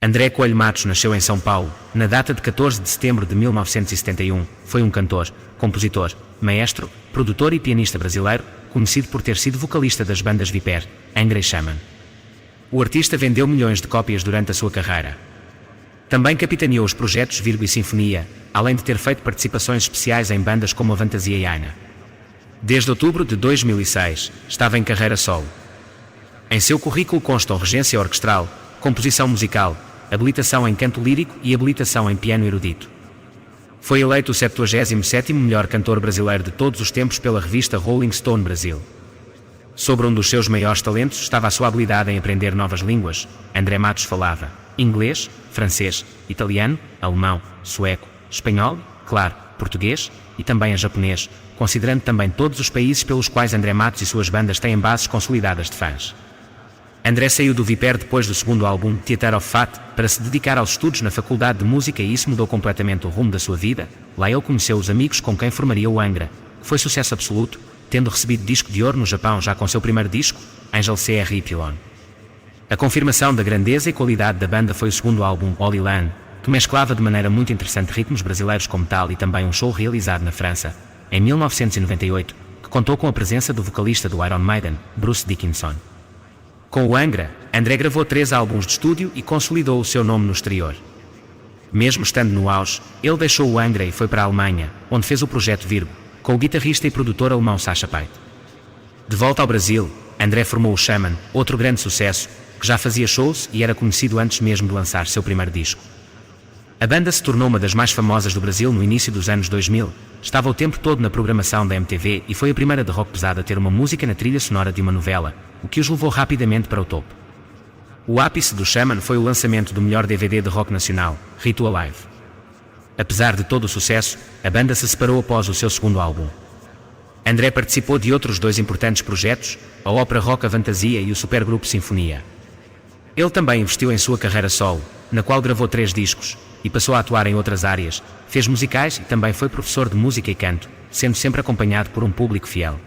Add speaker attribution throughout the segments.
Speaker 1: André Coelho Matos nasceu em São Paulo, na data de 14 de setembro de 1971. Foi um cantor, compositor, maestro, produtor e pianista brasileiro, conhecido por ter sido vocalista das bandas Viper, Angra e Xamã. O artista vendeu milhões de cópias durante a sua carreira. Também capitaneou os projetos Virgo e Sinfonia, além de ter feito participações especiais em bandas como a Fantasia e Aina. Desde outubro de 2006, estava em carreira solo. Em seu currículo constam regência orquestral, composição musical, habilitação em canto lírico e habilitação em piano erudito. Foi eleito o 77º melhor cantor brasileiro de todos os tempos pela revista Rolling Stone Brasil. Sobre um dos seus maiores talentos estava a sua habilidade em aprender novas línguas. André Matos falava inglês, francês, italiano, alemão, sueco, espanhol, claro, português e também a japonês, considerando também todos os países pelos quais André Matos e suas bandas têm bases consolidadas de fãs. André saiu do Viper depois do segundo álbum, Theater of Fate, para se dedicar aos estudos na Faculdade de Música e isso mudou completamente o rumo da sua vida. Lá ele conheceu os amigos com quem formaria o Angra, que foi sucesso absoluto, tendo recebido disco de ouro no Japão já com seu primeiro disco, Angel CRY. A confirmação da grandeza e qualidade da banda foi o segundo álbum, Holy Land, que mesclava de maneira muito interessante ritmos brasileiros como tal e também um show realizado na França, em 1998, que contou com a presença do vocalista do Iron Maiden, Bruce Dickinson. Com o Angra, André gravou 3 álbuns de estúdio e consolidou o seu nome no exterior. Mesmo estando no auge, ele deixou o Angra e foi para a Alemanha, onde fez o projeto Virgo, com o guitarrista e produtor alemão Sacha Peit. De volta ao Brasil, André formou o Xamã, outro grande sucesso, que já fazia shows e era conhecido antes mesmo de lançar seu primeiro disco. A banda se tornou uma das mais famosas do Brasil no início dos anos 2000, estava o tempo todo na programação da MTV e foi a primeira de rock pesado a ter uma música na trilha sonora de uma novela, o que os levou rapidamente para o topo. O ápice do Xamã foi o lançamento do melhor DVD de rock nacional, Ritual Live. Apesar de todo o sucesso, a banda se separou após o seu segundo álbum. André participou de outros 2 importantes projetos, a ópera rock A Fantasia e o supergrupo Sinfonia. Ele também investiu em sua carreira solo, na qual gravou 3 discos, e passou a atuar em outras áreas, fez musicais e também foi professor de música e canto, sendo sempre acompanhado por um público fiel.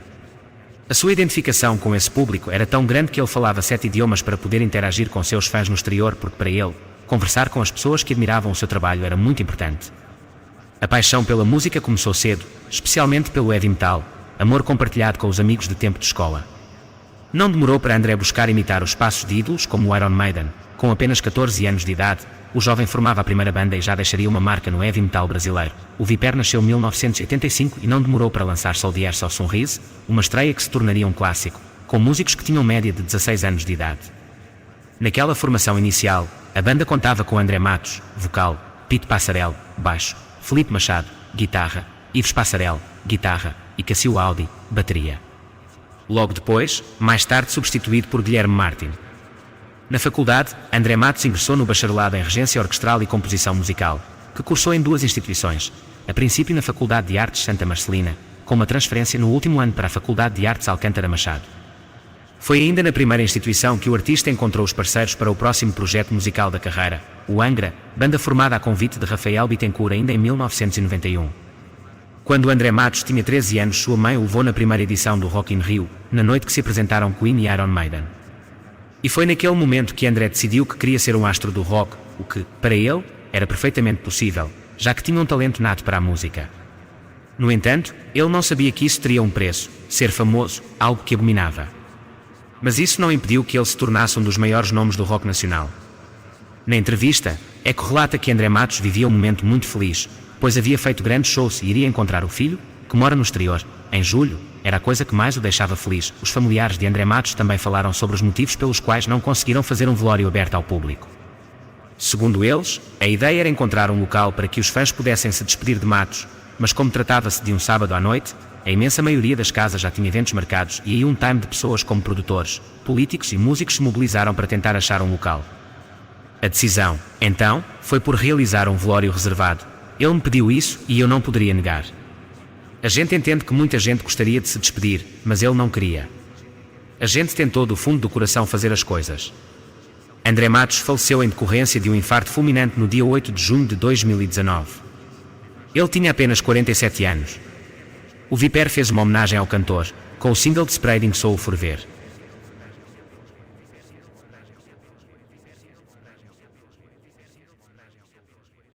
Speaker 1: A sua identificação com esse público era tão grande que ele falava 7 idiomas para poder interagir com seus fãs no exterior, porque para ele, conversar com as pessoas que admiravam o seu trabalho era muito importante. A paixão pela música começou cedo, especialmente pelo heavy metal, amor compartilhado com os amigos de tempo de escola. Não demorou para André buscar imitar os passos de ídolos como o Iron Maiden. Com apenas 14 anos de idade, o jovem formava a primeira banda e já deixaria uma marca no heavy metal brasileiro. O Viper nasceu em 1985 e não demorou para lançar Soldiers of Sunrise, uma estreia que se tornaria um clássico, com músicos que tinham média de 16 anos de idade. Naquela formação inicial, a banda contava com André Matos, vocal, Pete Passarel, baixo, Felipe Machado, guitarra, Yves Passarel, guitarra e Cássio Audi, bateria. Logo depois, mais tarde substituído por Guilherme Martin. Na faculdade, André Matos ingressou no bacharelado em Regência Orquestral e Composição Musical, que cursou em 2 instituições, a princípio na Faculdade de Artes Santa Marcelina, com uma transferência no último ano para a Faculdade de Artes Alcântara Machado. Foi ainda na primeira instituição que o artista encontrou os parceiros para o próximo projeto musical da carreira, o Angra, banda formada a convite de Rafael Bittencourt ainda em 1991. Quando André Matos tinha 13 anos, sua mãe o levou na primeira edição do Rock in Rio, na noite que se apresentaram Queen e Iron Maiden. E foi naquele momento que André decidiu que queria ser um astro do rock, o que, para ele, era perfeitamente possível, já que tinha um talento nato para a música. No entanto, ele não sabia que isso teria um preço, ser famoso, algo que abominava. Mas isso não impediu que ele se tornasse um dos maiores nomes do rock nacional. Na entrevista, Eco relata que André Matos vivia um momento muito feliz, pois havia feito grandes shows e iria encontrar o filho, que mora no exterior, em julho. Era a coisa que mais o deixava feliz. Os familiares de André Matos também falaram sobre os motivos pelos quais não conseguiram fazer um velório aberto ao público. Segundo eles, a ideia era encontrar um local para que os fãs pudessem se despedir de Matos, mas como tratava-se de um sábado à noite, a imensa maioria das casas já tinha eventos marcados e aí um time de pessoas como produtores, políticos e músicos se mobilizaram para tentar achar um local. A decisão, então, foi por realizar um velório reservado. Ele me pediu isso e eu não poderia negar. A gente entende que muita gente gostaria de se despedir, mas ele não queria. A gente tentou do fundo do coração fazer as coisas. André Matos faleceu em decorrência de um infarto fulminante no dia 8 de junho de 2019. Ele tinha apenas 47 anos. O Viper fez uma homenagem ao cantor, com o single de Spreading Soul for Ver.